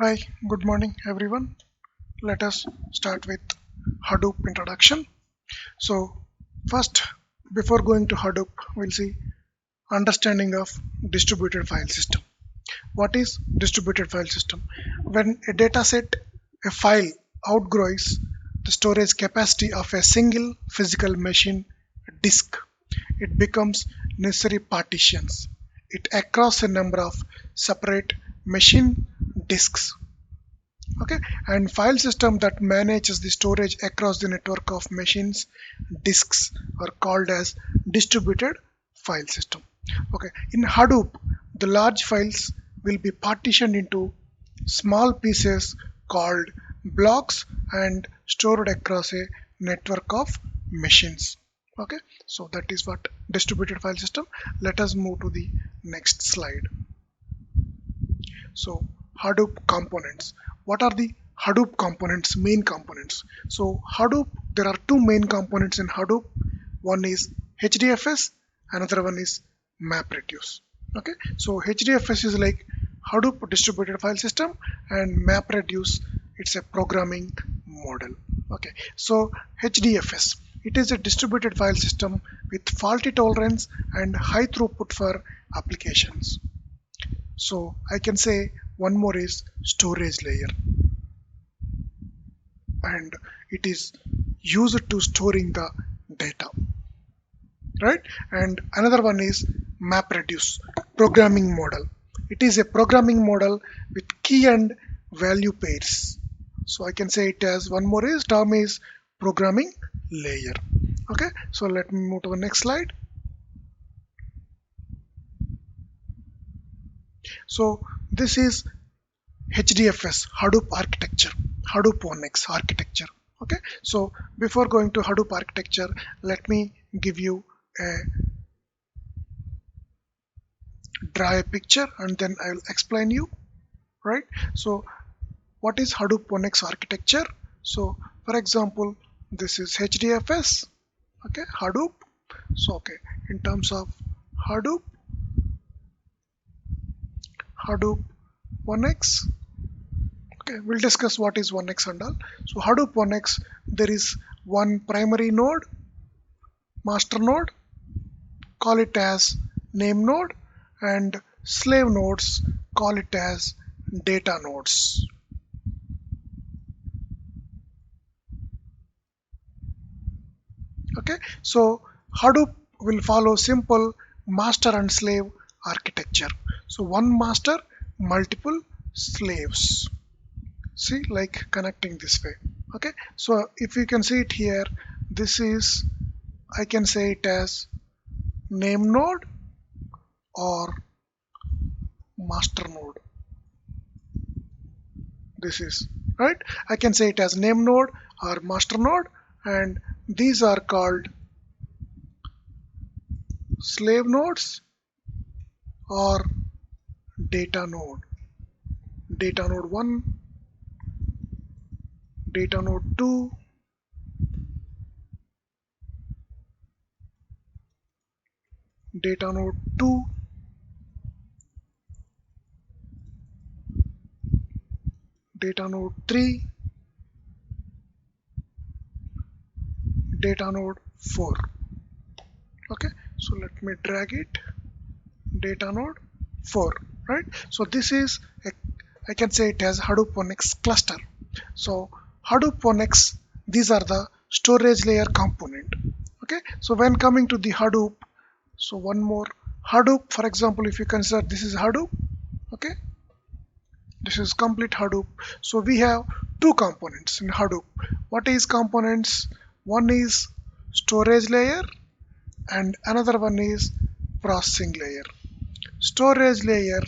Hi, good morning everyone. Let us start with Hadoop introduction. So first, before going to Hadoop, we'll see understanding of distributed file system. What is distributed file system? When a dataset, a file outgrows the storage capacity of a single physical machine disk, it becomes necessary partitions it across a number of separate machine disks. Okay, and file system that manages the storage across the network of machines disks are called as distributed file system. Okay, in Hadoop the large files will be partitioned into small pieces called blocks and stored across a network of machines. Okay, so that is what distributed file system. Let us move to the next slide. So Hadoop components. What are the Hadoop components, main components? So Hadoop, there are two main components in Hadoop. One is HDFS, another one is MapReduce. Okay, so HDFS is like Hadoop distributed file system, and MapReduce, it's a programming model. Okay, so HDFS, it is a distributed file system with faulty tolerance and high throughput for applications. So I can say one more is storage layer, and it is used to storing the data, right? And another one is MapReduce, programming model. It is a programming model with key and value pairs. So I can say it as one more is term is programming layer. Okay, so let me move to the next slide. So this is HDFS, Hadoop architecture, Hadoop 1x architecture. Okay, so before going to Hadoop architecture, let me give you draw a picture and then I'll explain you, right? So what is Hadoop 1x architecture? So for example, this is HDFS, okay, Hadoop. So okay, in terms of Hadoop 1x, okay, we'll discuss what is 1x and all. So Hadoop 1x, there is one primary node, master node, call it as name node, and slave nodes, call it as data nodes. Okay, so Hadoop will follow simple master and slave architecture. So one master, multiple slaves. See, like connecting this way. Okay, so if you can see it here, this is, I can say it as name node or master node. This is right. I can say it as name node or master node, and these are called slave nodes or data node. Data node 1, data node 2, data node 2, data node 3, data node 4. Okay, so let me drag it, data node 4, right? So this is I can say it as Hadoop 1x cluster. So Hadoop 1x, these are the storage layer component. Okay, so when coming to the Hadoop, so one more Hadoop, for example, if you consider this is Hadoop, okay, this is complete Hadoop. So we have two components in Hadoop. What is components? One is storage layer and another one is processing layer. Storage layer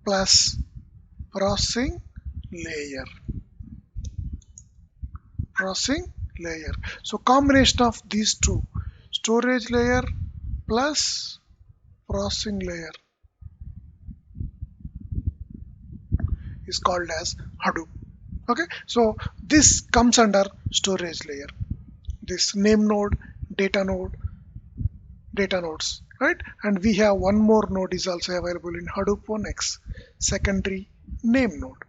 plus processing layer. So combination of these two, storage layer plus processing layer, is called as Hadoop. Okay, so this comes under storage layer. This name node, data node, data nodes, right? And we have one more node is also available in Hadoop 1x, secondary name node.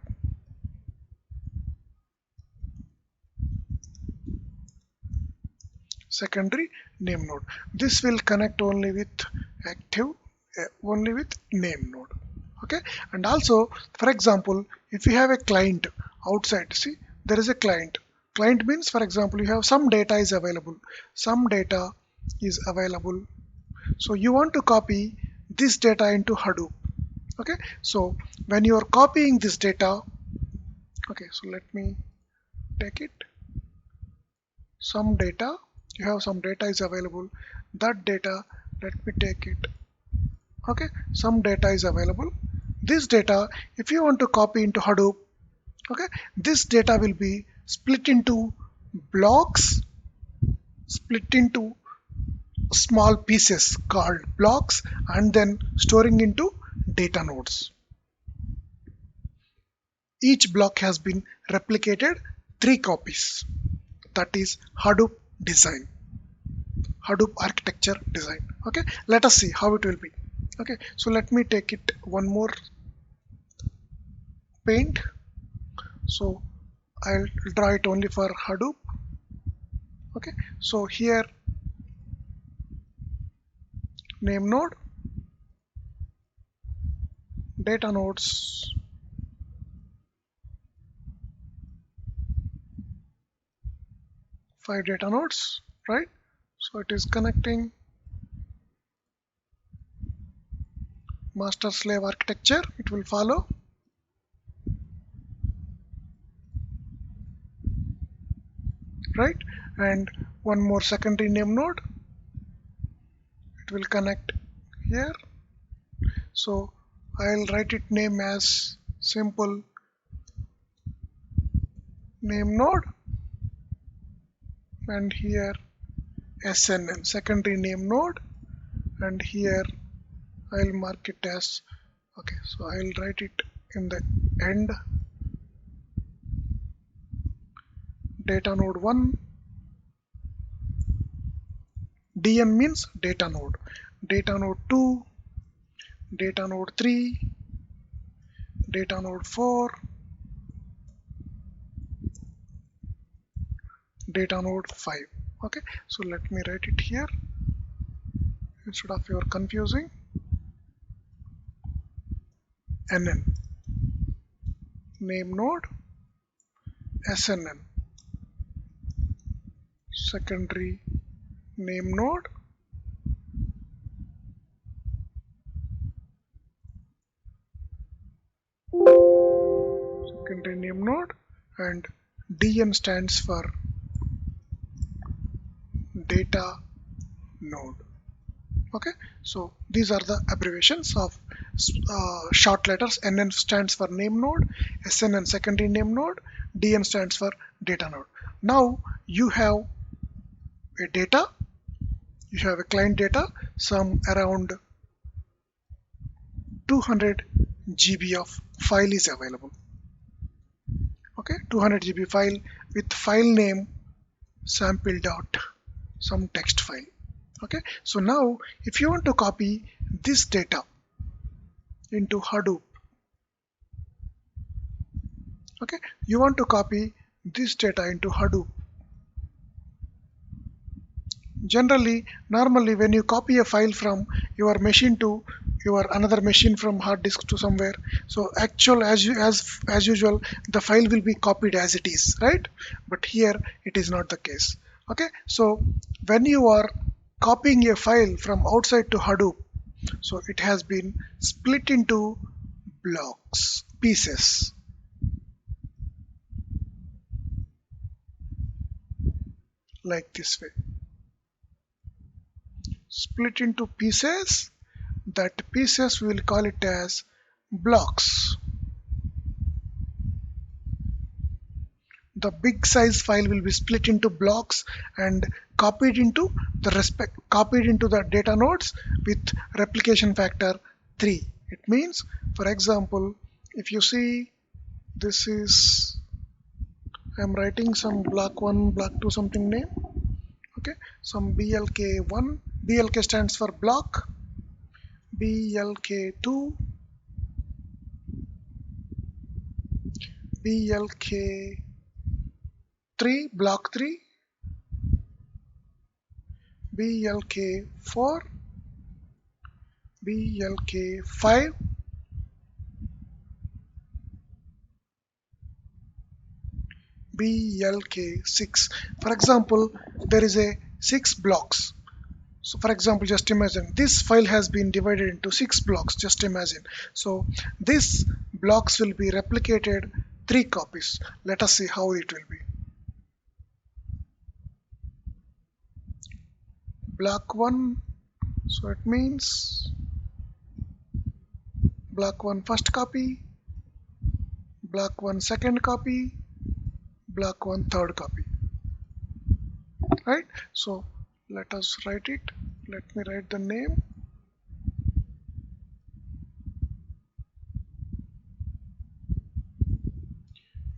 Secondary name node. This will connect only with active, only with name node. Okay, and also, for example, if you have a client outside, see, there is a client. Client means, for example, you have some data is available. Some data is available. So you want to copy this data into Hadoop. Okay, so when you are copying this data, okay, so let me take it. Some data, you have some data is available. That data, let me take it. Okay, some data is available. This data, if you want to copy into Hadoop, okay, this data will be split into blocks, split into small pieces called blocks, and then storing into data nodes. Each block has been replicated 3 copies. That is Hadoop design, Hadoop architecture design. Okay, let us see how it will be. Okay, so let me take it one more paint. So I'll draw it only for Hadoop. Okay, so here name node, data nodes, five data nodes, right? So it is connecting master slave architecture. It will follow. Right, and one more secondary name node. It will connect here. So I'll write it name as simple name node, and here SNN, secondary name node, and here I'll mark it as, okay, so I'll write it in the end, data node 1. DM means data node. Data node 2, data node 3, data node 4, data node 5. Okay, so let me write it here instead of your confusing. NN, name node, SNN, secondary name node, secondary name node, and DN stands for data node. Okay, so these are the abbreviations of short letters. NN stands for name node, SNN secondary name node, DN stands for data node. Now you have a data, you have a client data, some around 200 GB of file is available. Okay, 200 GB file with file name sample dot some text file. Okay, so now if you want to copy this data into Hadoop, okay, you want to copy this data into Hadoop. Generally, normally when you copy a file from your machine to your another machine from hard disk to somewhere, so actual as usual the file will be copied as it is, right? But here it is not the case. Okay, so when you are copying a file from outside to Hadoop, so it has been split into blocks, pieces. Like this way. Split into pieces. That pieces we will call it as blocks. The big size file will be split into blocks and copied into the data nodes with replication factor 3. It means, for example, if you see this is, I'm writing some block 1, block 2 something name, okay, some BLK1, BLK stands for block, BLK2, BLK3, block 3, BLK4, BLK5, BLK6. For example, there is a 6 blocks. So for example, just imagine this file has been divided into 6 blocks. Just imagine. So these blocks will be replicated 3 copies. Let us see how it will be. Block 1, so it means block 1 first copy, block 1 second copy, block 1 third copy, right? So let us write it. Let me write the name.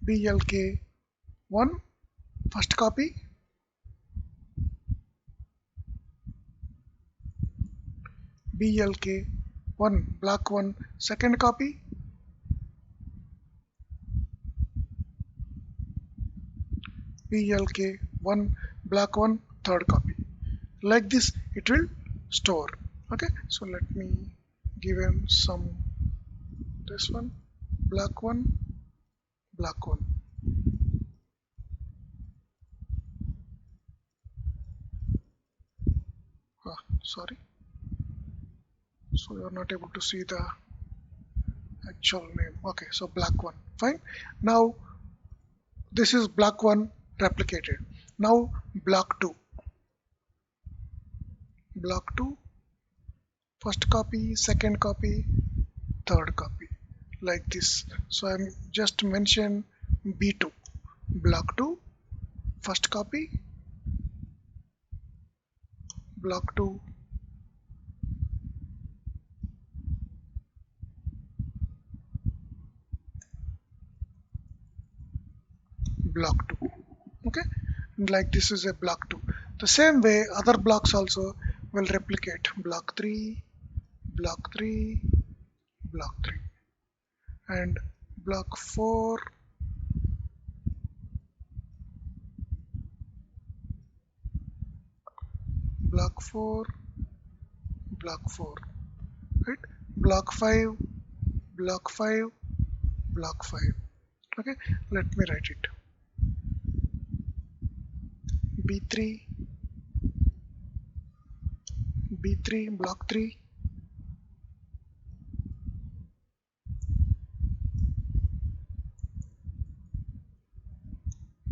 BLK1 first copy, BLK1 block 1 second copy, BLK1 block 1 third copy. Like this it will store. Okay, so let me give him some, this one, block 1, block 1. Sorry, so you are not able to see the actual name. Okay, so block 1, fine. Now this is block 1 replicated. Now block 2, block 2 first copy, second copy, third copy, like this. So I'm just mention B2, block 2 first copy, block 2 block 2. Okay, and like this is a block 2. The same way other blocks also will replicate block 3, block 3, block 3, and block 4, block 4, block 4, right? Block 5, block 5, block 5. Okay, let me write it. B3, B3 block 3,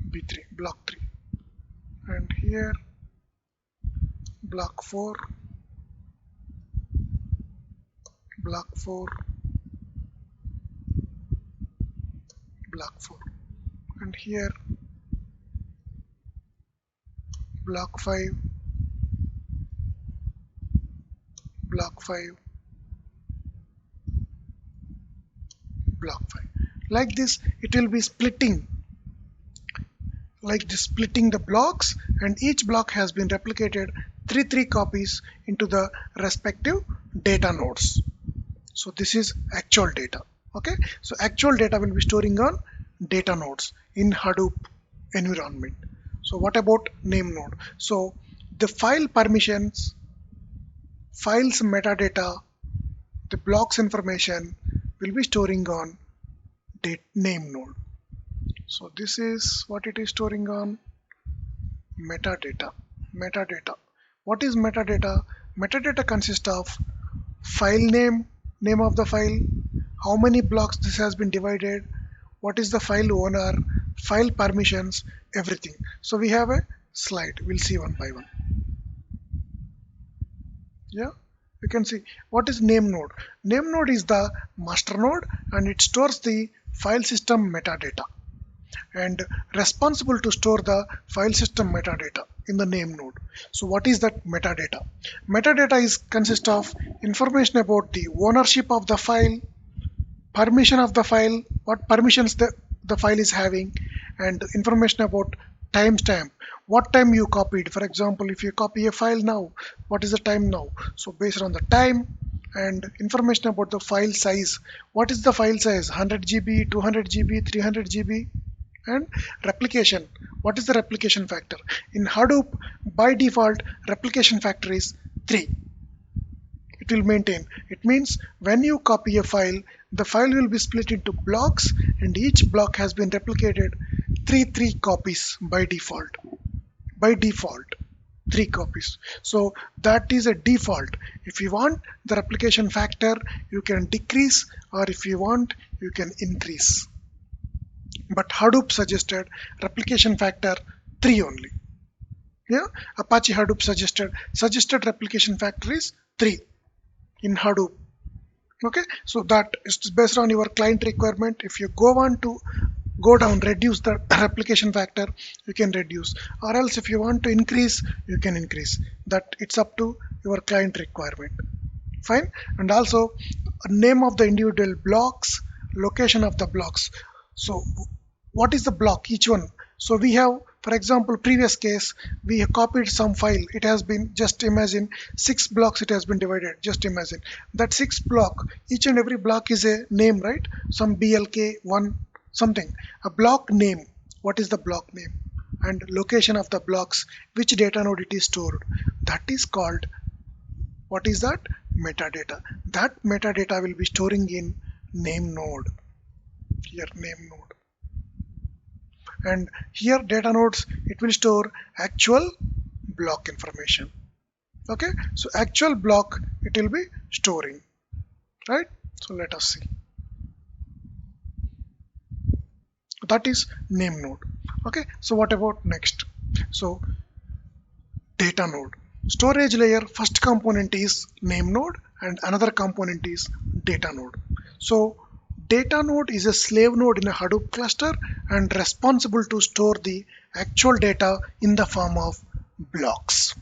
B3 block 3, and here block 4, block 4, block 4, and here block 5, block 5, block 5. Like this it will be splitting, like this, splitting the blocks, and each block has been replicated 3 copies into the respective data nodes. So this is actual data. Okay, so actual data will be storing on data nodes in Hadoop environment. So what about NameNode? So the file permissions, files metadata, the blocks information will be storing on NameNode. So this is what it is storing on: metadata. Metadata. What is metadata? Metadata consists of file name, name of the file, how many blocks this has been divided, what is the file owner, file permissions, everything. So we have a slide. We'll see one by one. Yeah, you can see what is NameNode. NameNode is the master node, and it stores the file system metadata, and responsible to store the file system metadata in the NameNode. So what is that metadata? Metadata is consists of information about the ownership of the file, permission of the file, what permissions the file is having, and information about timestamp, what time you copied. For example, if you copy a file now, what is the time now? So based on the time and information about the file size, what is the file size, 100 GB, 200 GB, 300 GB, and replication, what is the replication factor. In Hadoop, by default, replication factor is 3. It will maintain. It means when you copy a file, the file will be split into blocks, and each block has been replicated 3 copies by default. By default, 3 copies. So that is a default. If you want the replication factor, you can decrease, or if you want, you can increase. But Hadoop suggested replication factor 3 only. Yeah, Apache Hadoop suggested replication factor is 3 in Hadoop. Okay, so that is based on your client requirement. If you go down, reduce the replication factor, you can reduce, or else if you want to increase, you can increase. That it's up to your client requirement. Fine. And also name of the individual blocks, location of the blocks. So what is the block, each one? So we have, for example, previous case, we have copied some file. It has been, just imagine, 6 blocks it has been divided. Just imagine that 6 block, each and every block is a name, right? Some BLK1 something, a block name. What is the block name? And location of the blocks, which data node it is stored. That is called, what is that? Metadata. That metadata will be storing in NameNode. Here, NameNode. And here data nodes, it will store actual block information. Okay, so actual block it will be storing, right? So let us see. That is NameNode. Okay, so what about next? So data node, storage layer, first component is NameNode and another component is data node. So data node is a slave node in a Hadoop cluster and responsible to store the actual data in the form of blocks.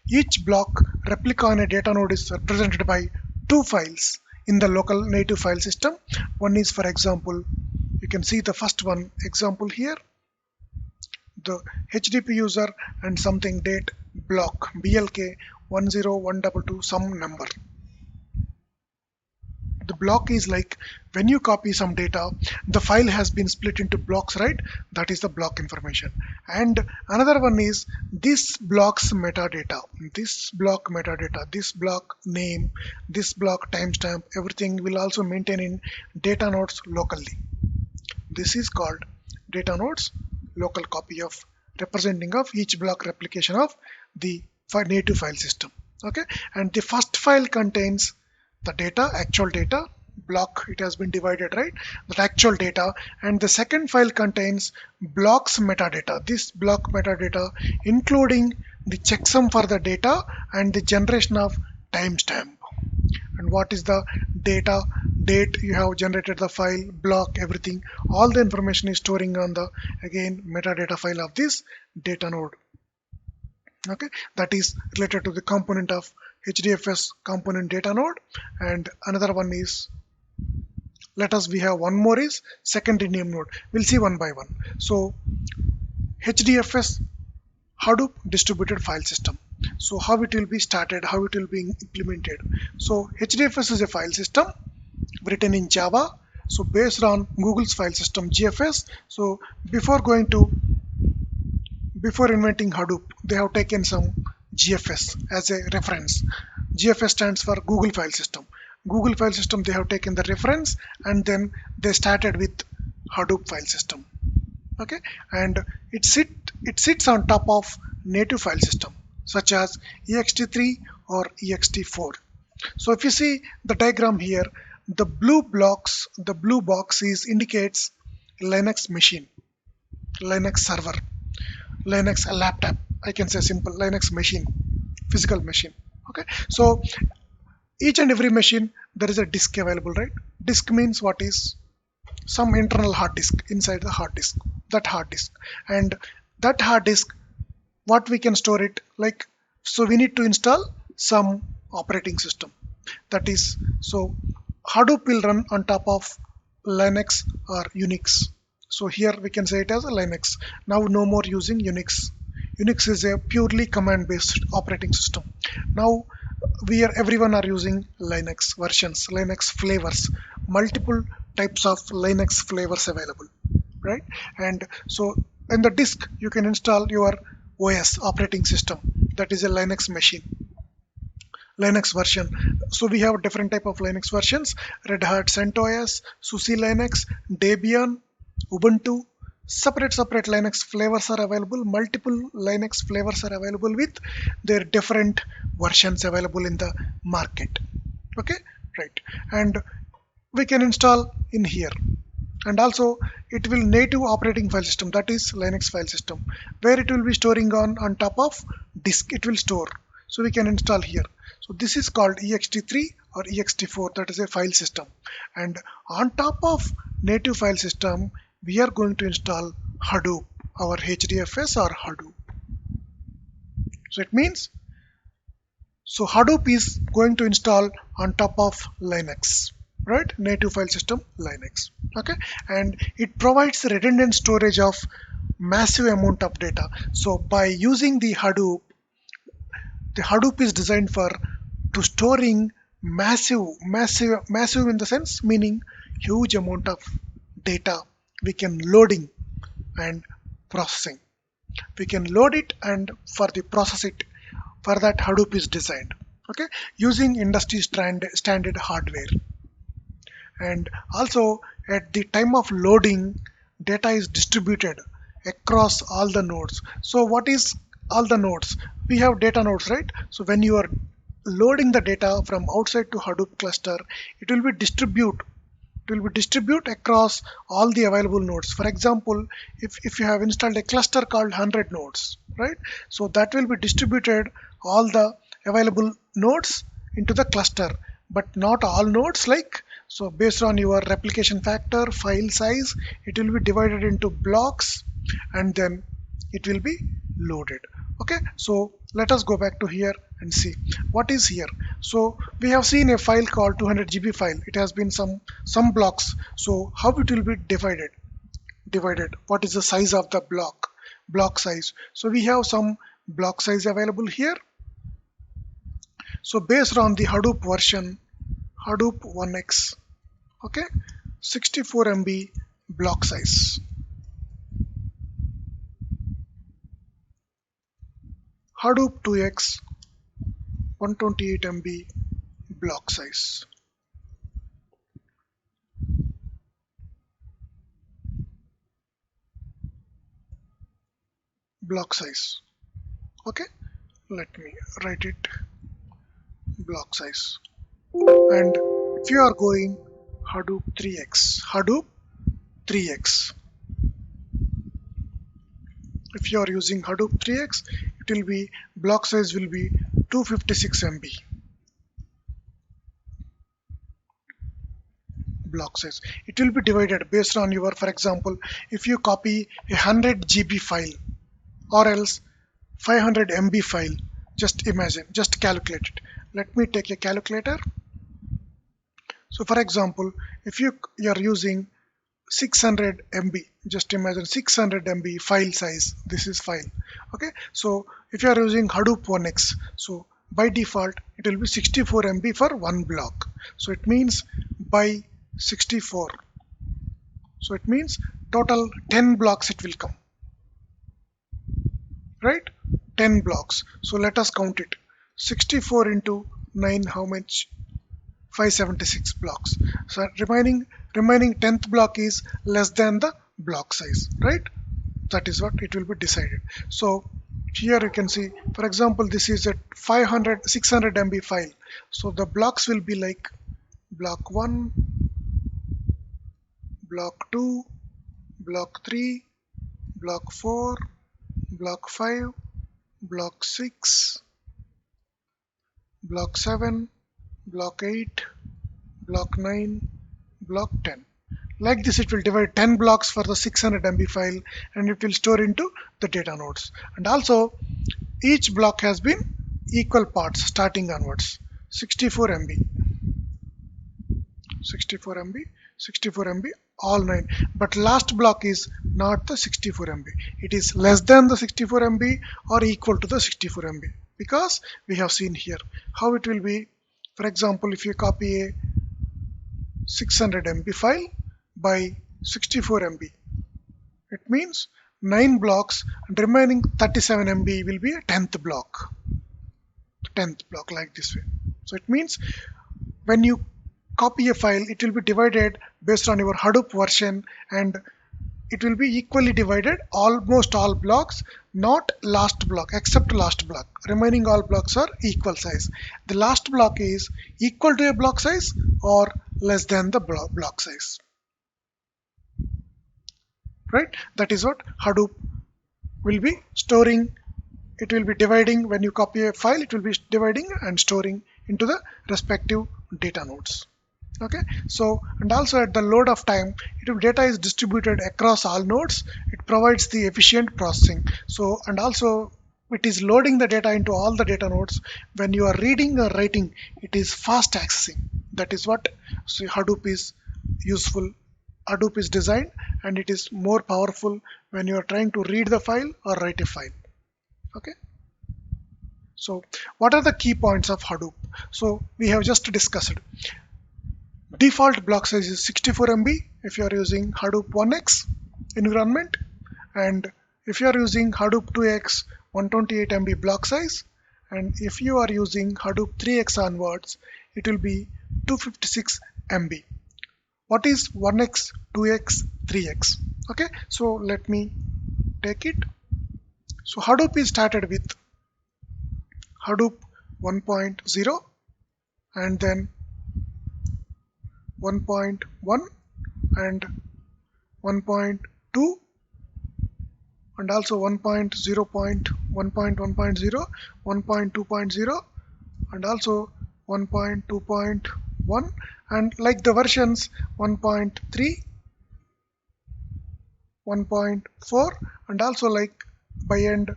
Each block replica on a data node is represented by 2 files in the local native file system. One is, for example, you can see the first one example here, the HDP user and something date block BLK 10122 some number. The block is like when you copy some data, the file has been split into blocks, right? That is the block information. And another one is this block's metadata, this block metadata, this block name, this block timestamp, everything will also maintain in data nodes locally. This is called data nodes local copy of representing of each block replication of the native file system. Okay, and the first file contains the data, actual data block, it has been divided, right? That actual data. And the second file contains blocks metadata, this block metadata including the checksum for the data and the generation of timestamp. And what is the data, date you have generated the file, block, everything, all the information is storing on the, again, metadata file of this data node. Okay, that is related to the component of HDFS component data node. And another one is, we have one more is secondary name node. We'll see one by one. So HDFS, Hadoop distributed file system. So how it will be started, how it will be implemented. So HDFS is a file system written in Java. So based on Google's file system GFS. So before inventing Hadoop, they have taken some GFS as a reference. GFS stands for Google file system. Google file system, they have taken the reference and then they started with Hadoop file system. Okay, and it sits on top of native file system such as ext3 or ext4. So if you see the diagram here, the blue box indicates Linux machine, Linux server, Linux laptop, I can say simple Linux machine, physical machine. Okay, so each and every machine there is a disk available, right? Disk means what is some internal hard disk inside the hard disk, that hard disk. And that hard disk, what we can store it like, so we need to install some operating system. That is, so Hadoop will run on top of Linux or Unix. So here we can say it as a Linux. Now no more using Unix. Unix is a purely command-based operating system. Now everyone are using Linux versions, Linux flavors, multiple types of Linux flavors available, right? And so in the disk you can install your OS operating system, that is a Linux machine, Linux version. So we have different type of Linux versions: Red Hat CentOS, SUSE Linux, Debian, Ubuntu. Separate Linux flavors are available. Multiple Linux flavors are available with their different versions available in the market. Okay, right. And we can install in here. And also it will native operating file system, that is Linux file system, where it will be storing on top of disk. It will store. So we can install here. So this is called ext3 or ext4, that is a file system. And on top of native file system, we are going to install Hadoop, our HDFS or Hadoop. So it means, so Hadoop is going to install on top of Linux, right? Native file system Linux. Okay, and it provides redundant storage of massive amount of data. So by using the Hadoop is designed for to storing massive in the sense meaning huge amount of data. We can loading and processing. We can load it, and for the process it, for that Hadoop is designed. Okay, using industry standard hardware. And also at the time of loading, data is distributed across all the nodes. So what is all the nodes? We have data nodes, right? So when you are loading the data from outside to Hadoop cluster, it will be distribute across all the available nodes. For example, if you have installed a cluster called 100 nodes, right? So that will be distributed all the available nodes into the cluster, but not all nodes. Like, so based on your replication factor, file size, it will be divided into blocks and then it will be loaded. Okay, so let us go back to here and see what is here. So we have seen a file called 200 GB file. It has been some blocks. So how it will be divided? What is the size of the block size? So we have some block size available here. So based on the Hadoop version, Hadoop 1x, okay, 64 MB block size. Hadoop 2x, 128 MB block size. Block size. Okay, let me write it, block size. And if you are going Hadoop 3x, if you are using Hadoop 3x, it will be block size will be 256 MB block size. It will be divided based on your, for example, if you copy a 100 GB file or else 500 MB file, just imagine, just calculate it. Let me take a calculator. So for example, if you are using 600 MB, just imagine 600 MB file size. This is file. Okay, so if you are using Hadoop 1x, so by default it will be 64 MB for one block. So it means by 64, so it means total 10 blocks it will come, right? 10 blocks. So let us count it. 64 into 9, how much? 576 blocks. So remaining 10th block is less than the block size, right? That is what it will be decided. So here you can see, for example, this is a 600 MB file. So the blocks will be like block 1, block 2, block 3, block 4, block 5, block 6, block 7, block 8, block 9, block 10. Like this, it will divide 10 blocks for the 600 MB file and it will store into the data nodes. And also each block has been equal parts starting onwards. 64 MB, 64 MB, 64 MB all 9, but last block is not the 64 MB. It is less than the 64 MB or equal to the 64 MB, because we have seen here how it will be. For example, if you copy a 600 MB file by 64 MB, it means 9 blocks, and remaining 37 MB will be a 10th block. 10th block, like this way. So it means when you copy a file, it will be divided based on your Hadoop version, and it will be equally divided almost all blocks, not last block, except last block. Remaining all blocks are equal size. The last block is equal to a block size or less than the block size. Right? That is what Hadoop will be storing. It will be dividing. When you copy a file, it will be dividing and storing into the respective data nodes. Okay, so and also at the load of time, data is distributed across all nodes. It provides the efficient processing. So and also it is loading the data into all the data nodes. When you are reading or writing, it is fast accessing. That is what Hadoop is useful. Hadoop is designed, and it is more powerful when you are trying to read the file or write a file. Okay. So what are the key points of Hadoop? So we have just discussed. Default block size is 64 MB if you are using Hadoop 1x environment, and if you are using Hadoop 2x, 128 MB block size, and if you are using Hadoop 3x onwards, it will be 256 MB. What is 1x, 2x, 3x? Okay, so let me take it. So Hadoop is started with Hadoop 1.0 and then 1.1 and 1.2 and also 1.0.1.1.0, 1.2.0 and also 1.2.1, and like the versions 1.3, 1.4 and also like by end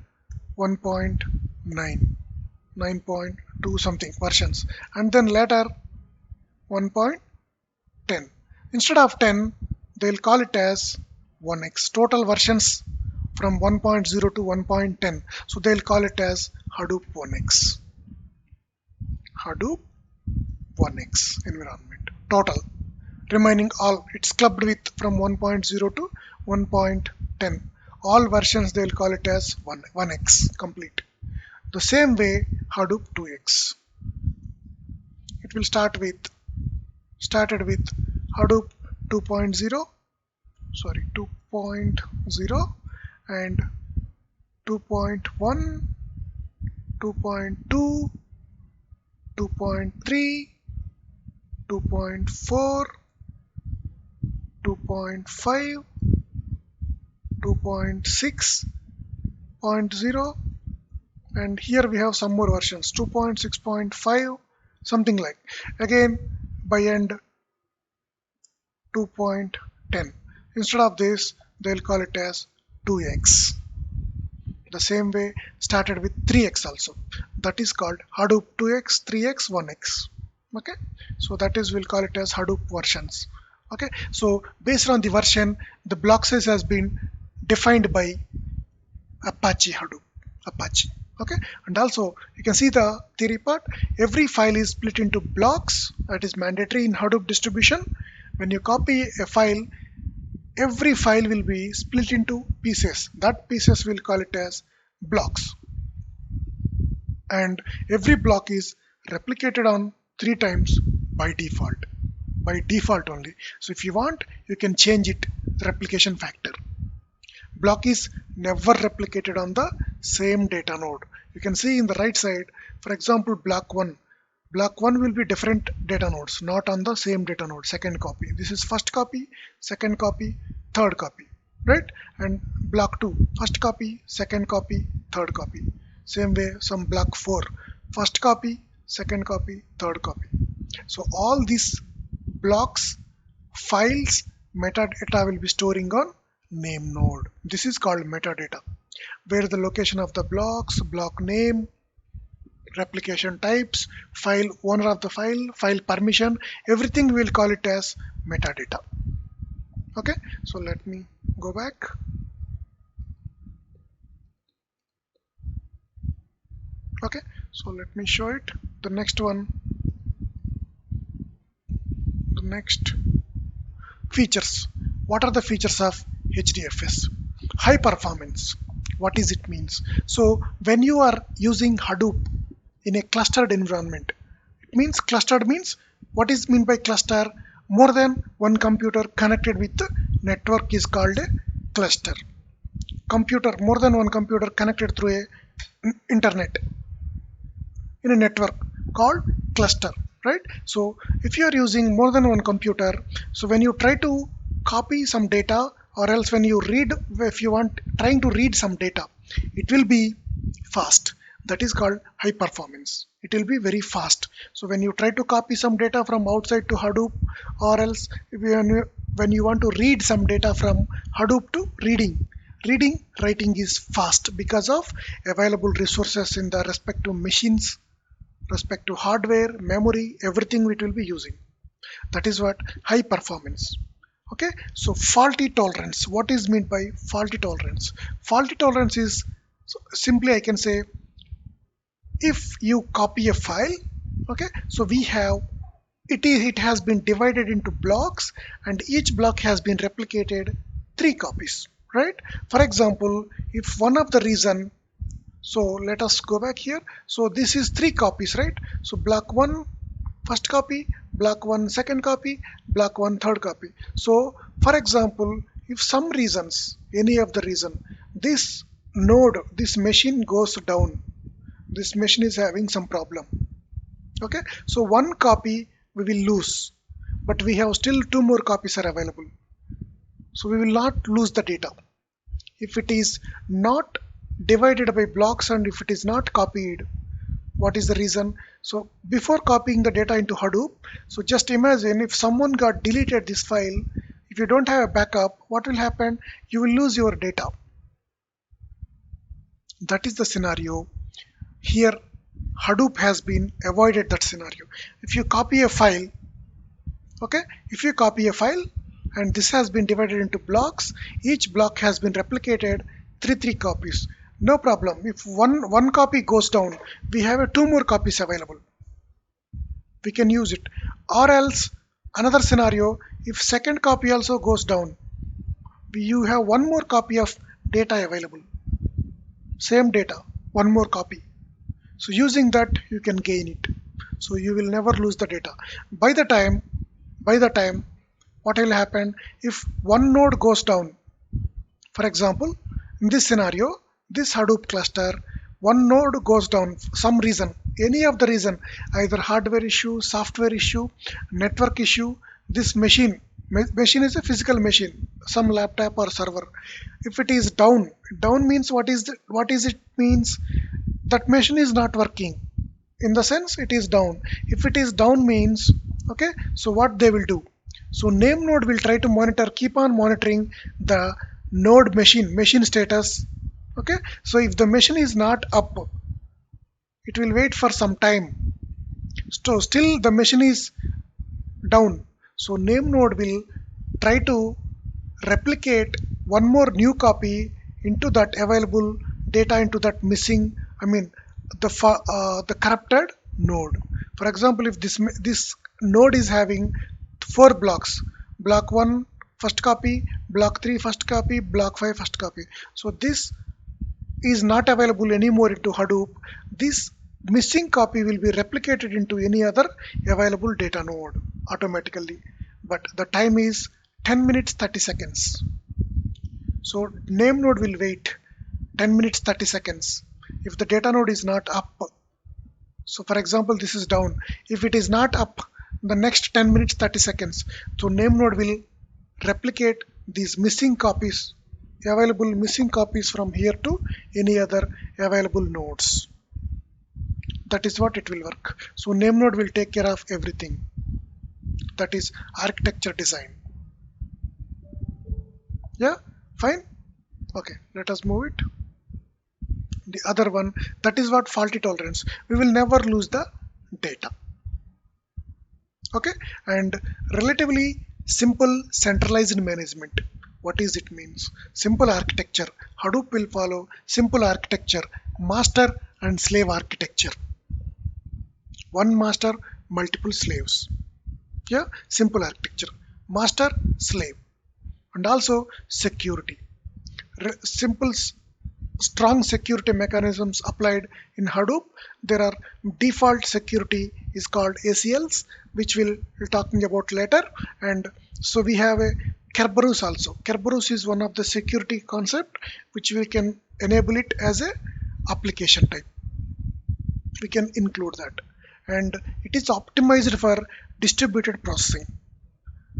1.9, 9.2 something versions, and then later 1.10. Instead of 10, they'll call it as 1x. Total versions from 1.0 to 1.10. So they'll call it as Hadoop 1x. Hadoop 1x environment. Total. Remaining all, it's clubbed with from 1.0 to 1.10. All versions they'll call it as 1x complete. The same way Hadoop 2x. It will started with Hadoop 2.0, sorry 2.0 and 2.1, 2.2, 2.3, 2.4, 2.5, 2.6.0, and here we have some more versions 2.6.5, something like. Again by end 2.10. Instead of this, they'll call it as 2x. The same way started with 3x also. That is called Hadoop 2x, 3x, 1x. Okay, so that is, we'll call it as Hadoop versions. Okay, so based on the version, the block size has been defined by Apache Hadoop. Apache. Okay, and also you can see the theory part. Every file is split into blocks. That is mandatory in Hadoop distribution. When you copy a file, every file will be split into pieces. That pieces will call it as blocks, and every block is replicated on 3 times by default only. So if you want, you can change it, the replication factor. Block is never replicated on the same data node. You can see in the right side, for example, block 1 will be different data nodes, not on the same data node. Second copy, this is first copy, second copy, third copy, right? And block 2, first copy, second copy, third copy. Same way some block 4, first copy, second copy, third copy. So all these blocks, files, metadata will be storing on NameNode. This is called metadata, where the location of the blocks, block name, replication types, file owner of the file, file permission, everything we'll call it as metadata. Okay, so let me go back. Okay, so let me show it. The next one, the next features. What are the features of HDFS? High performance. What is it means? So when you are using Hadoop in a clustered environment, it means clustered means, what is mean by cluster? More than one computer connected with the network is called a cluster. Computer, more than one computer connected through a internet in a network called cluster, right? So if you are using more than one computer, so when you try to copy some data, or else when you read, if you want trying to read some data, it will be fast. That is called high performance. It will be very fast. So when you try to copy some data from outside to Hadoop, or else when you want to read some data from Hadoop to writing is fast because of available resources in the respective machines, respective hardware, memory, everything it will be using. That is what high performance. Okay, so faulty tolerance. What is meant by faulty tolerance? Faulty tolerance is, so simply I can say, if you copy a file, okay, so we have it has been divided into blocks, and each block has been replicated 3 copies, right? For example, if one of the reason, so let us go back here. So this is 3 copies, right? So block 1 first copy, block 1 second copy, block 1 third copy. So for example, if some reasons, any of the reason, this node, this machine goes down, this machine is having some problem. Okay, so 1 copy we will lose, but we have still 2 more copies are available. So we will not lose the data. If it is not divided by blocks and if it is not copied, what is the reason? So before copying the data into Hadoop, so just imagine if someone got deleted this file, if you don't have a backup, what will happen? You will lose your data. That is the scenario. Here Hadoop has been avoided that scenario. If you copy a file, okay, if you copy a file and this has been divided into blocks, each block has been replicated 3 copies. No problem. If one copy goes down, we have 2 more copies available. We can use it. Or else another scenario, if second copy also goes down, you have 1 more copy of data available. Same data, 1 more copy. So using that you can gain it. So you will never lose the data. By the time what will happen if one node goes down? For example, in this scenario, this Hadoop cluster, one node goes down, some reason, any of the reason, either hardware issue, software issue, network issue, this machine is a physical machine, some laptop or server. If it is down means what is it means? That machine is not working. In the sense it is down. If it is down means, okay, so what they will do? So NameNode will try to monitor, keep on monitoring the node machine status. Okay, so if the machine is not up, it will wait for some time. So still the machine is down. So NameNode will try to replicate one more new copy into that available data, into that missing, the corrupted node. For example, if this node is having 4 blocks, block 1 first copy, block 3 first copy, block 5 first copy. So this is not available anymore into Hadoop. This missing copy will be replicated into any other available data node automatically. But the time is 10 minutes 30 seconds. So NameNode will wait 10 minutes 30 seconds. If the data node is not up, so for example this is down, if it is not up the next 10 minutes 30 seconds, so NameNode will replicate these missing copies, available missing copies from here to any other available nodes. That is what it will work. So NameNode will take care of everything. That is architecture design. Yeah, fine. Okay, let us move it. The other one, that is what faulty tolerance. We will never lose the data. Okay, and relatively Simple centralized management. What is it means? Simple architecture. Hadoop will follow simple architecture, master and slave architecture. One master, multiple slaves. Yeah, simple architecture. Master, slave. And also security. Simple strong security mechanisms applied in Hadoop. There are default security is called ACLs, which we'll be talking about later. And so we have a Kerberos also. Kerberos is one of the security concept which we can enable it as a application type. We can include that. And it is optimized for distributed processing.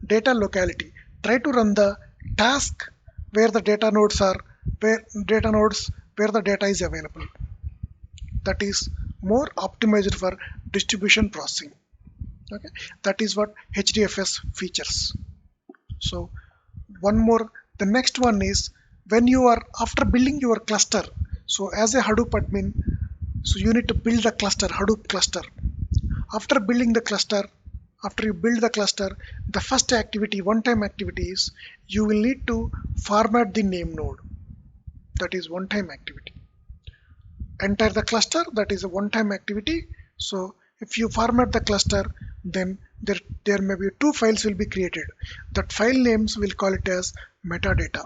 Data locality. Try to run the task where the data nodes are, where the data is available. That is more optimized for distribution processing. Okay, that is what HDFS features. So one more, the next one is when you are after building your cluster. So as a Hadoop admin, so you need to build the cluster, Hadoop cluster. After building the cluster, after you build the cluster, the first activity, one-time activity is you will need to format the name node. That is one-time activity. Enter the cluster, that is a one-time activity. So if you format the cluster, then there may be two files will be created. That file names will call it as metadata.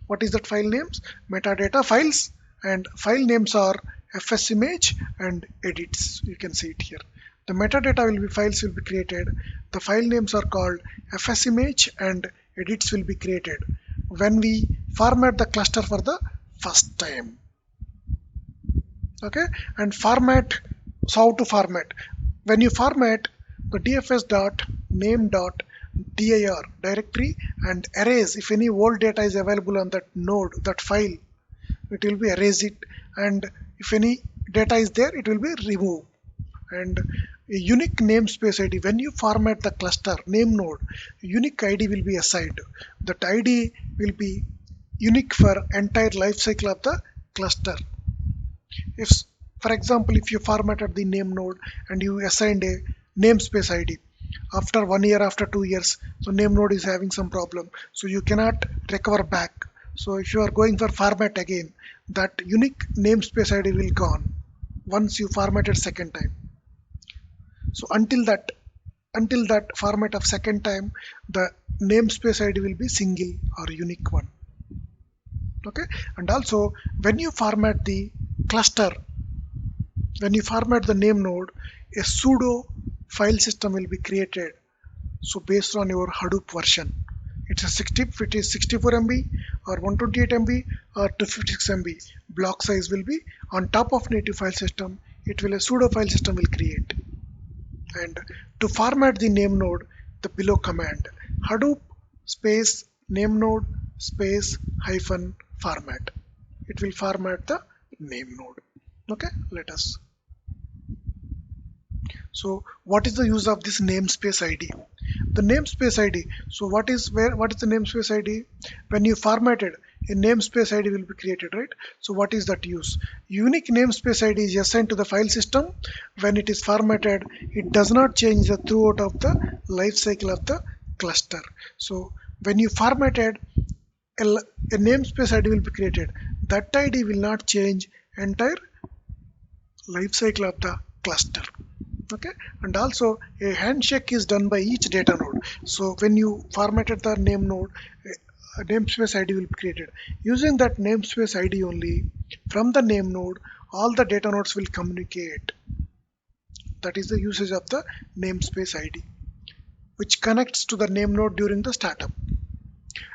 What is that file names? Metadata files, and file names are fs image and edits. You can see it here. The metadata files will be created. The file names are called fs image and edits will be created when we format the cluster for the first time. Okay, and format. So how to format? When you format the dfs.name.dir directory and erase if any old data is available on that node, that file, it will be erase it, and if any data is there, it will be removed. And a unique namespace ID. When you format the cluster name node, unique ID will be assigned. That ID will be unique for entire life cycle of the cluster. If, for example, if you formatted the name node and you assigned a namespace ID, after 1 year, after 2 years, so name node is having some problem, so you cannot recover back. So if you are going for format again, that unique namespace ID will gone once you formatted second time. So until that format of second time, the namespace ID will be single or unique one. Okay, and also when you format the cluster, when you format the name node, a pseudo file system will be created. So based on your Hadoop version, it's a 64 MB or 128 MB or 256 MB. Block size will be on top of native file system. It will a pseudo file system will create. And to format the name node, the below command Hadoop space name node space hyphen format. It will format the name node. Okay, let us. So what is the use of this namespace ID? The namespace ID. So what is the namespace ID? When you formatted, a namespace ID will be created, right? So what is that use? Unique namespace ID is assigned to the file system. When it is formatted, it does not change the throughout of the life cycle of the cluster. So when you formatted, a namespace ID will be created. That ID will not change entire life cycle of the cluster. Okay, and also a handshake is done by each data node. So when you formatted the name node, a namespace ID will be created. Using that namespace ID only, from the name node, all the data nodes will communicate. That is the usage of the namespace ID, which connects to the name node during the startup.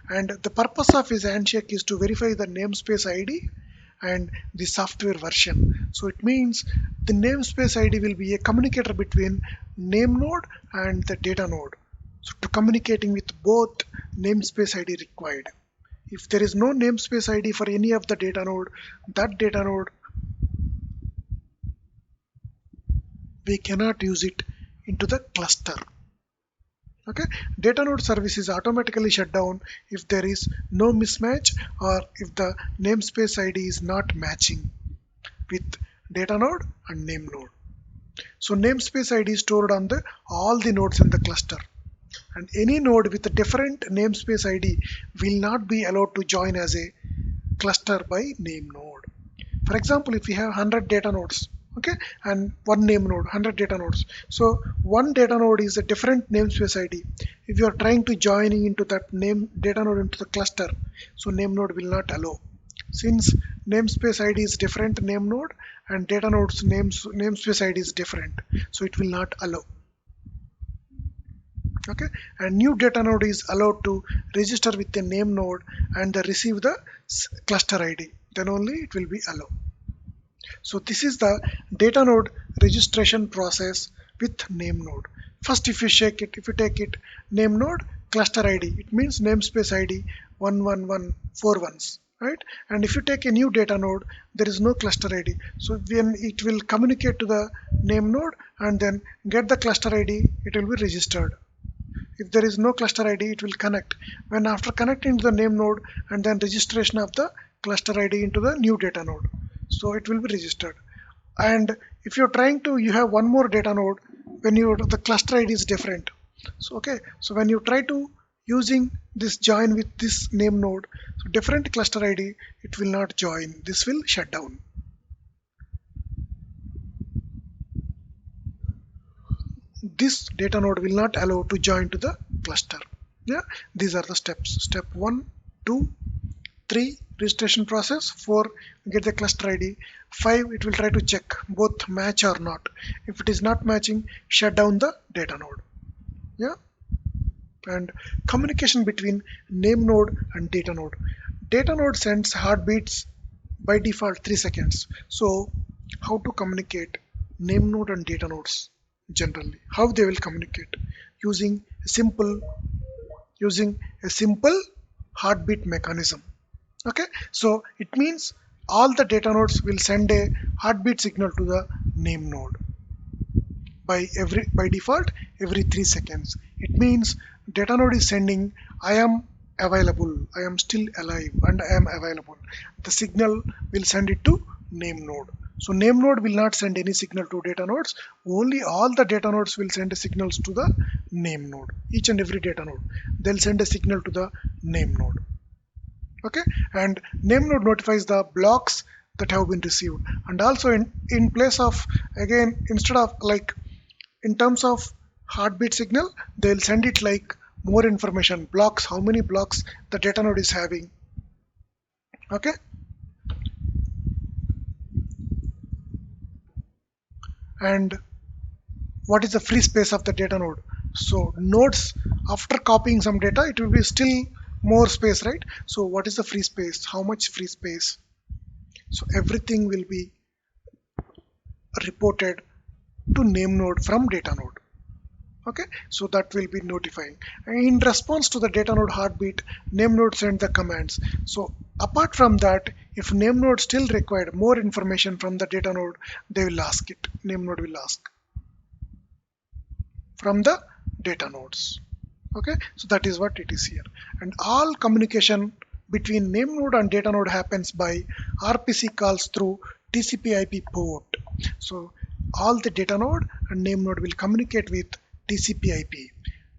And the purpose of his handshake is to verify the namespace ID and the software version. So it means the namespace ID will be a communicator between name node and the data node. So to communicating with both, namespace ID required. If there is no namespace ID for any of the data node, that data node, we cannot use it into the cluster. Okay, data node service is automatically shut down if there is no mismatch or if the namespace ID is not matching with data node and name node. So namespace ID is stored on all the nodes in the cluster. and any node with a different namespace ID will not be allowed to join as a cluster by name node. For example, if we have 100 data nodes, okay, and one name node, 100 data nodes. So one data node is a different namespace ID. If you are trying to joining into that name data node into the cluster, so name node will not allow. Since namespace ID is different name node and data node's namespace ID is different, so it will not allow. Okay, and new data node is allowed to register with the name node and receive the cluster ID. Then only it will be allowed. So this is the DataNode registration process with name node. First, if you take it name node cluster ID, it means namespace ID 11141s, right? And if you take a new data node, there is no cluster ID. So when it will communicate to the name node and then get the cluster ID, it will be registered. If there is no cluster ID, it will connect. When after connecting to the name node and then registration of the cluster ID into the new data node, so it will be registered. And if you're trying to, you have one more data node, when the cluster ID is different. So okay, so when you try to using this join with this name node, so different cluster ID, it will not join. This will shut down. This data node will not allow to join to the cluster. Yeah, these are the steps. Step 1, 2, 3 registration process, 4 get the cluster ID, 5 it will try to check both match or not. If it is not matching, shut down the data node. Yeah, and communication between name node and data node. Data node sends heartbeats by default 3 seconds. So how to communicate name node and data nodes? Generally, how they will communicate? Using a simple heartbeat mechanism. Okay, so it means all the data nodes will send a heartbeat signal to the name node by default every 3 seconds. It means data node is sending, I am available, I am still alive, and I am available. The signal will send it to name node. So name node will not send any signal to data nodes. Only all the data nodes will send signals to the name node. Each and every data node, they'll send a signal to the name node. Okay, and name node notifies the blocks that have been received. And also in place of, again, instead of like in terms of heartbeat signal, they'll send it like more information, blocks, how many blocks the data node is having. Okay. And what is the free space of the data node? So nodes, after copying some data, it will be still more space, right? So what is the free space? How much free space? So everything will be reported to name node from data node. Okay, so that will be notifying. And in response to the data node heartbeat, name node send the commands. So apart from that, if name node still required more information from the data node, they will ask it. Name node will ask from the data nodes. Okay, so that is what it is here. And all communication between name node and data node happens by RPC calls through TCP/IP port. So all the data node and name node will communicate with TCP/IP,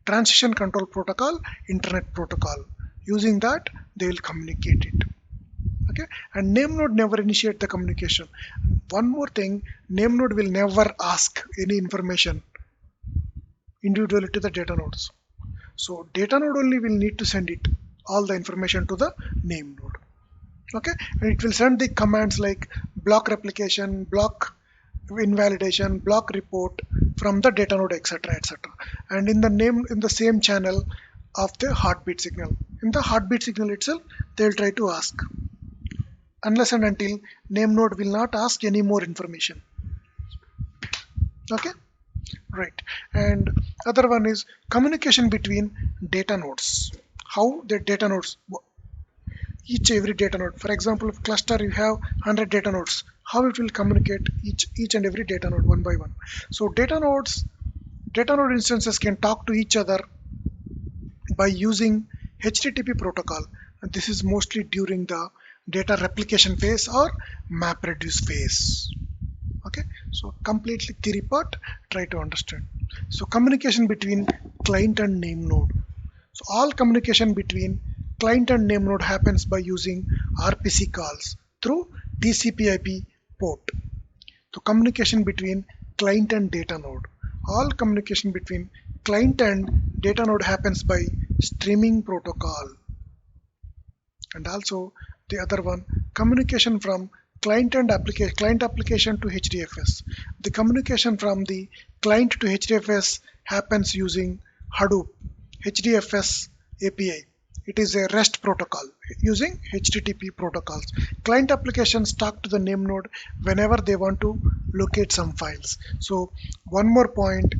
Transition Control Protocol, Internet Protocol. Using that, they will communicate it. Okay, and name node never initiate the communication. One more thing, name node will never ask any information individually to the data nodes. So data node only will need to send it all the information to the name node. Okay, and it will send the commands like block replication, block invalidation, block report from the data node, etc., etc. And in the same channel of the heartbeat signal. In the heartbeat signal itself, they will try to ask, unless and until name node will not ask any more information. Okay, right. And other one is communication between data nodes. How the data nodes, every data node. For example, if cluster you have 100 data nodes, how it will communicate each and every data node one by one. So data node instances can talk to each other by using HTTP protocol. And this is mostly during the data replication phase or map reduce phase. Okay, so completely theory part, try to understand. So communication between client and name node. So all communication between client and name node happens by using RPC calls through TCP/IP port. So communication between client and data node. All communication between client and data node happens by streaming protocol. And also the other one, communication from client application to HDFS. The communication from the client to HDFS happens using Hadoop HDFS API. It is a REST protocol using HTTP protocols. Client applications talk to the name node whenever they want to locate some files. So one more point,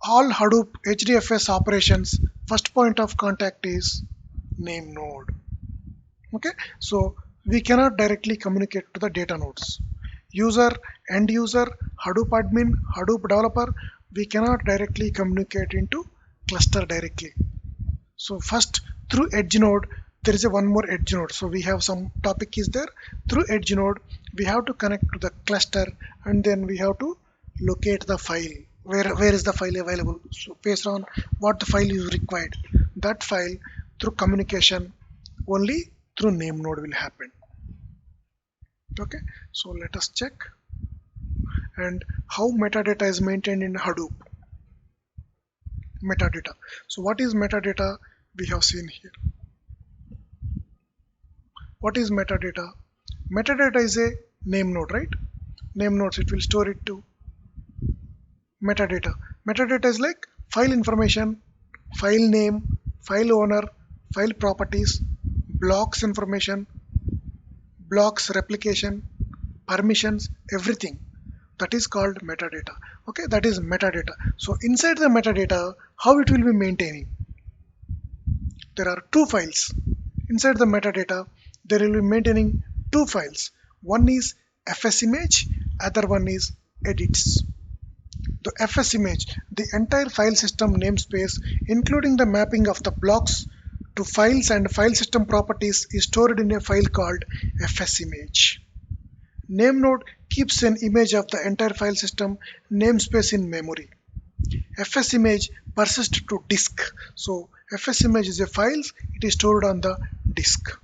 all Hadoop HDFS operations, first point of contact is name node. Okay, so we cannot directly communicate to the data nodes. User, end user, Hadoop admin, Hadoop developer, we cannot directly communicate into cluster directly. So first, through edge node, there is one more edge node. So we have some topic is there. Through edge node, we have to connect to the cluster, and then we have to locate the file. Where is the file available? So based on what the file is required, that file through communication only through name node will happen. Okay, so let us check. And how metadata is maintained in Hadoop. Metadata. So what is metadata? We have seen here. What is metadata? Metadata is a name node, right? Name nodes, it will store it to metadata. Metadata is like file information, file name, file owner, file properties, blocks information, blocks replication, permissions, everything. That is called metadata. Okay, that is metadata. So inside the metadata, how it will be maintaining? There are two files. Inside the metadata, there will be maintaining two files. One is FS image, other one is edits. The FS image, the entire file system namespace, including the mapping of the blocks to files and file system properties, is stored in a file called FS image. NameNode keeps an image of the entire file system namespace in memory. FS image persists to disk. So FS image is a file, it is stored on the disk.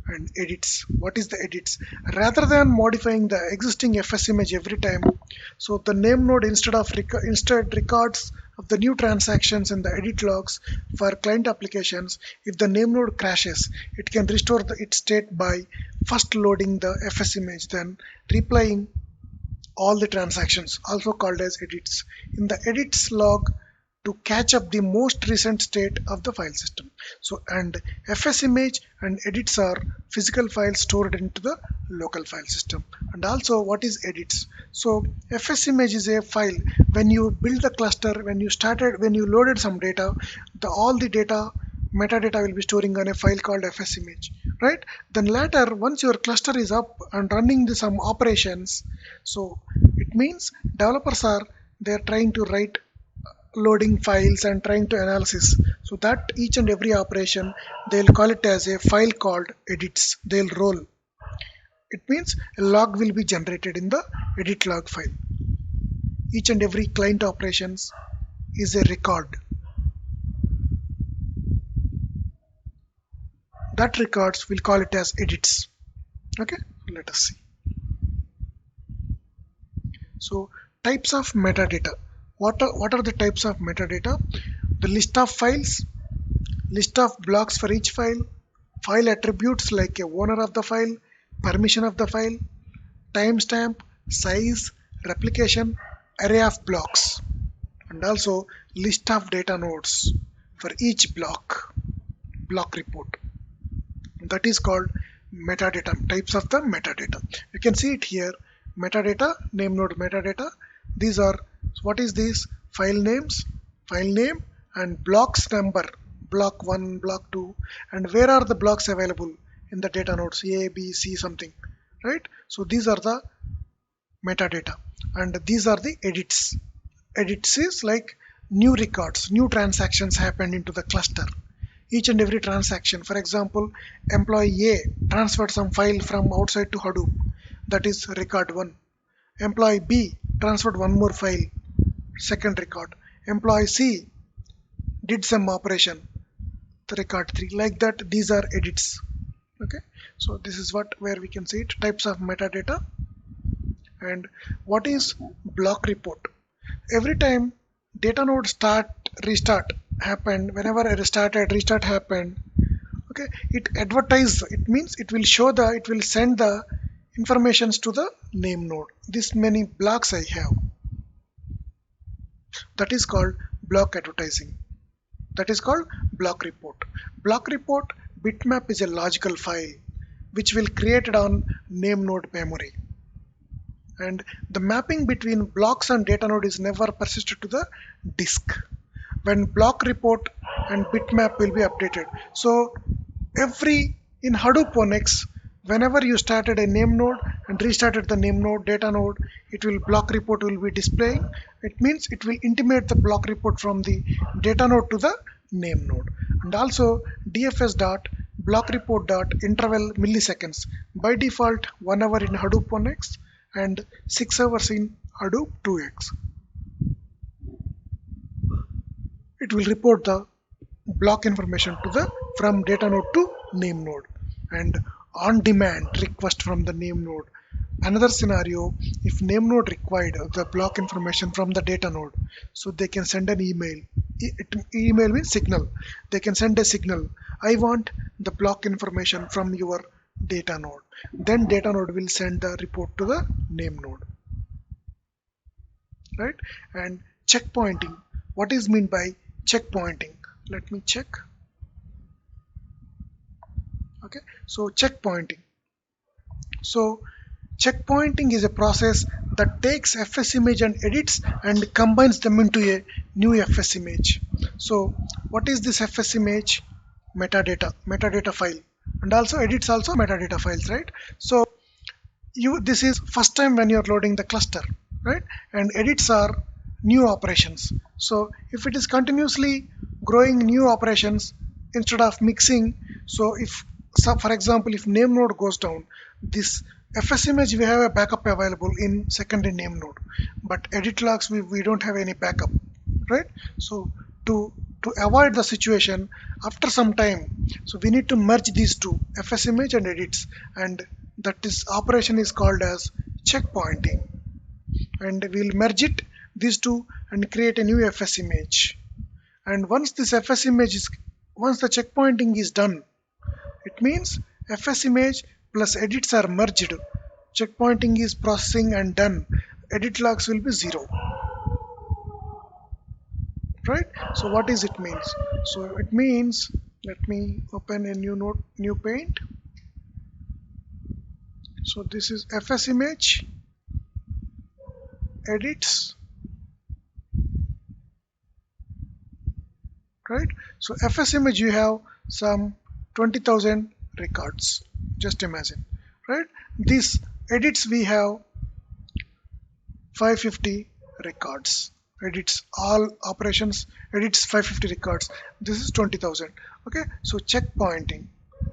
And edits. What is the edits? Rather than modifying the existing FS image every time, so the name node instead records of the new transactions in the edit logs for client applications. If the name node crashes, it can restore its state by first loading the FS image, then replying all the transactions, also called as edits, in the edits log to catch up the most recent state of the file system. So, and FS image and edits are physical files stored into the local file system. And also, what is edits? So FS image is a file. When you build the cluster, when you loaded some data, all the data metadata will be storing on a file called FS image, right? Then later, once your cluster is up and running some operations, so it means developers they're trying to write loading files and trying to analysis. So that each and every operation, they'll call it as a file called edits. They'll roll. It means a log will be generated in the edit log file. Each and every client operations is a record. That records, we'll call it as edits. Okay, let us see. So types of metadata. What are the types of metadata? The list of files, list of blocks for each file, file attributes like a owner of the file, permission of the file, timestamp, size, replication, array of blocks, and also list of data nodes for each block report. That is called metadata, types of the metadata. You can see it here, metadata, name node metadata. These are, what is this? File names, file name, and blocks number, block 1, block 2, and where are the blocks available in the data nodes, A, B, C, something, right? So these are the metadata, and these are the edits. Edits is like new records, new transactions happened into the cluster. Each and every transaction, for example, employee A transferred some file from outside to Hadoop, that is record 1. Employee B transferred one more file, second record. employee C did some operation, the record 3, like that. These are edits. Okay, so this is where we can see it, types of metadata. And what is block report? Every time DataNode restart happened, whenever a restart happened, okay, it means it will send the informations to the name node. This many blocks I have, that is called block advertising. That is called block report. Block report bitmap is a logical file which will create it on name node memory, and the mapping between blocks and DataNode is never persisted to the disk when block report and bitmap will be updated. So in Hadoop Onyx, whenever you started a name node and restarted the name node DataNode, block report will be displaying. It means it will intimate the block report from the DataNode to the name node. And also DFS dot block report dot interval milliseconds, by default 1 hour in Hadoop Onyx and 6 hours in Hadoop 2x. It will report the block information from DataNode to name node. And on demand request from the name node. Another scenario, if name node required the block information from the DataNode, so they can send an email. Email means signal. They can send a signal, I want the block information from your DataNode. Then DataNode will send the report to the name node. Right? And checkpointing. What is meant by checkpointing? Let me check. Okay, so checkpointing. So checkpointing is a process that takes FS image and edits and combines them into a new FS image. So what is this FS image? Metadata file, and also edits also metadata files, right? So this is first time when you're loading the cluster, right? And edits are new operations. So if it is continuously growing new operations instead of mixing, so for example, if name node goes down, this FS image we have a backup available in secondary name node, but edit logs we don't have any backup, right? So to avoid the situation, after some time, so we need to merge these two, FS image and edits, and this operation is called as checkpointing. And we'll merge these two and create a new FS image. And once the checkpointing is done, it means FS image plus edits are merged. Checkpointing is processing and done. Edit logs will be 0. Right? So what is it means? So it means, let me open a new paint. So this is FS image, edits, right? So FS image you have some 20,000 records. Just imagine, right? These edits we have 550 records. Edits, all operations, edits 550 records. This is 20,000. Okay, so checkpointing.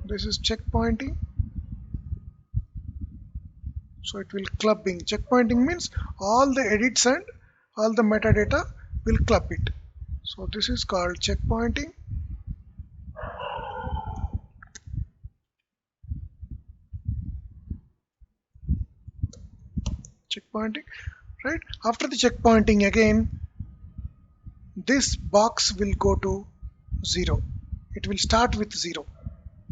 This is checkpointing. So it will clubbing. Checkpointing means all the edits and all the metadata will club it. So this is called checkpointing. Checkpointing, right? After the checkpointing, again this box will go to 0. It will start with 0,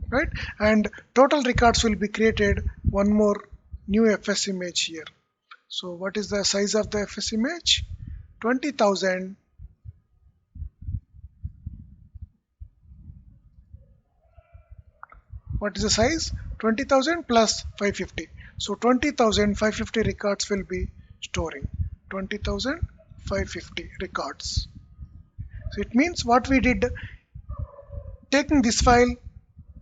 right? And total records will be created. One more new FS image here. So what is the size of the FS image? 20,000. What is the size? 20,000 plus 550. So 20,550 records will be storing. 20,550 records. So it means what we did, taking this file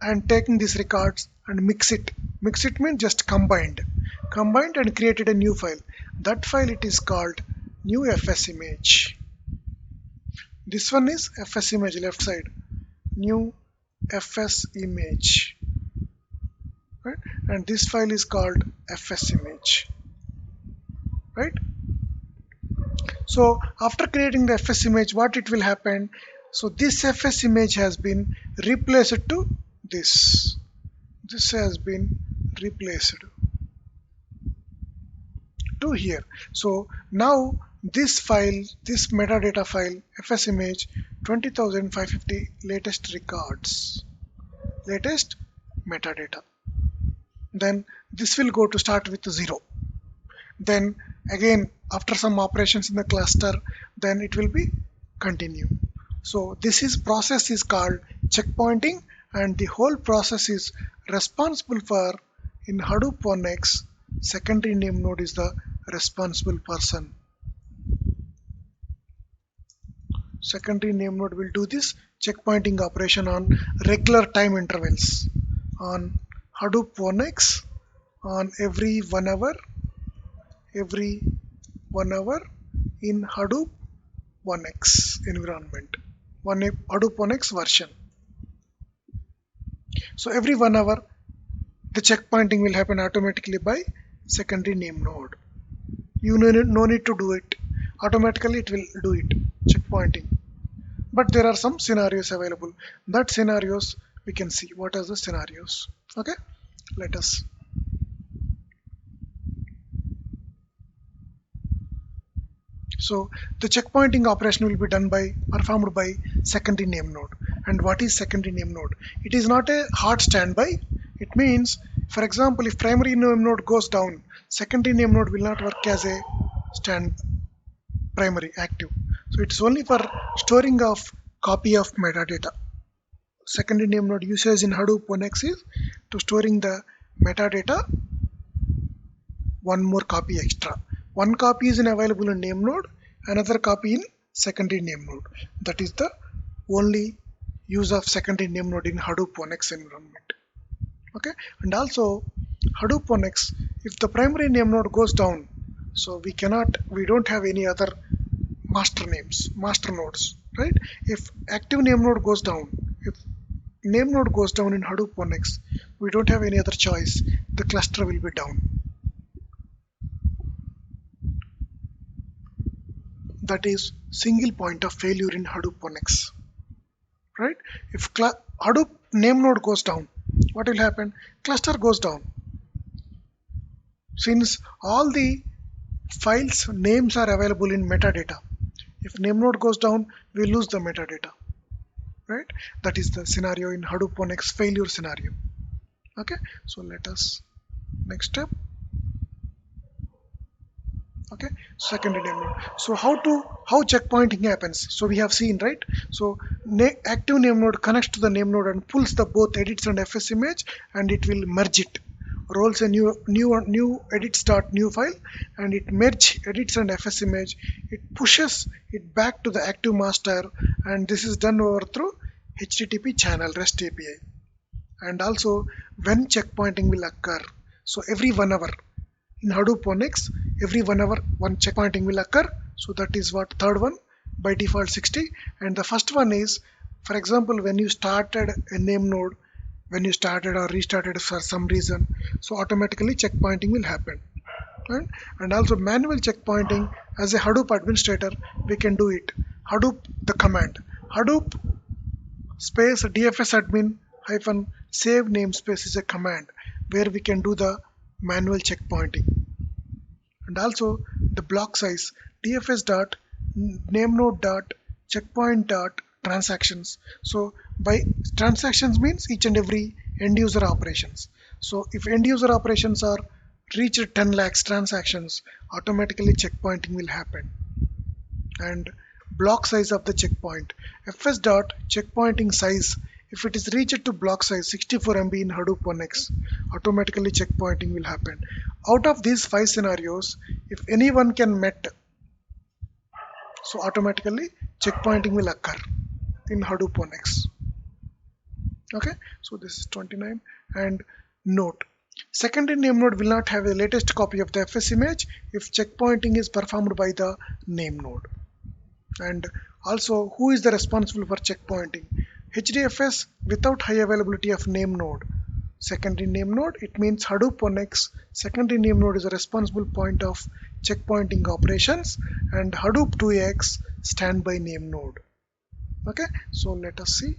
and taking these records and mix it. Mix it means just combined and created a new file. That file it is called new FS image. This one is FS image, left side, new FS image, right? And this file is called FS image, right? So after creating the FS image, what it will happen? So this FS image has been replaced to this. This has been replaced to here. So now this file, this metadata file, FS image 20,550 latest records, latest metadata. Then this will go to start with 0. Then again after some operations in the cluster, then it will be continue. So this is process is called checkpointing, and the whole process is responsible for, in Hadoop 1x, secondary name node is the responsible person. Secondary name node will do this checkpointing operation on regular time intervals on Hadoop 1x on every 1 hour in Hadoop 1x environment, Hadoop 1x version. So every 1 hour the checkpointing will happen automatically by secondary name node. You no need to do it. Automatically it will do it, checkpointing. But there are some scenarios available. That scenarios we can see. What are the scenarios? Okay, let us. So the checkpointing operation will be performed by secondary name node. And what is secondary name node? It is not a hard standby. It means, for example, if primary name node goes down, secondary name node will not work as a primary active. So it's only for storing of copy of metadata. Secondary name node usage in Hadoop 1x is to storing the metadata one more copy extra. One copy is available in name node, another copy in secondary name node. That is the only use of secondary name node in Hadoop 1x environment. Okay, and also Hadoop 1x, if the primary name node goes down, so we don't have any other master nodes, right? If active name node goes down, if name node goes down in Hadoop 1x, we don't have any other choice. The cluster will be down. That is single point of failure in Hadoop 1x, right? If Hadoop name node goes down, what will happen? Cluster goes down. Since all the files names are available in metadata, if name node goes down, we lose the metadata, right? That is the scenario in Hadoop 1x failure scenario. Okay, so let us next step. Okay, secondary name node. So how checkpointing happens? So we have seen, right? So active name node connects to the name node and pulls the both edits and FS image, and it will merge it. Rolls a new edits.new file, and it merge edits and FS image. It pushes it back to the active master, and this is done over through HTTP channel REST API. And also when checkpointing will occur. So every 1 hour. In Hadoop 1x, every 1 hour one checkpointing will occur. So that is what third one, by default 60. And the first one is, for example, when you started a name node, when you started or restarted for some reason, so automatically checkpointing will happen. Right? And also manual checkpointing, as a Hadoop administrator, we can do it. Hadoop, the command, Hadoop space DFS admin hyphen save namespace is a command where we can do the manual checkpointing. And also the block size, dfs dot namenode dot checkpoint dot transactions. So by transactions means each and every end user operations. So if end user operations are reached 10 lakhs transactions, automatically checkpointing will happen. And block size of the checkpoint, fs dot checkpointing size, if it is reached to block size 64 MB in Hadoop 1x, automatically checkpointing will happen. Out of these 5 scenarios, if any one can met, so automatically checkpointing will occur in Hadoop 1x. Okay, so this is 29. And note, secondary name node will not have the latest copy of the FS image if checkpointing is performed by the name node. And also, who is the responsible for checkpointing? HDFS without high availability of name node. secondary name node. It means Hadoop 1x secondary name node is a responsible point of checkpointing operations, and Hadoop 2x standby name node. Okay, so let us see.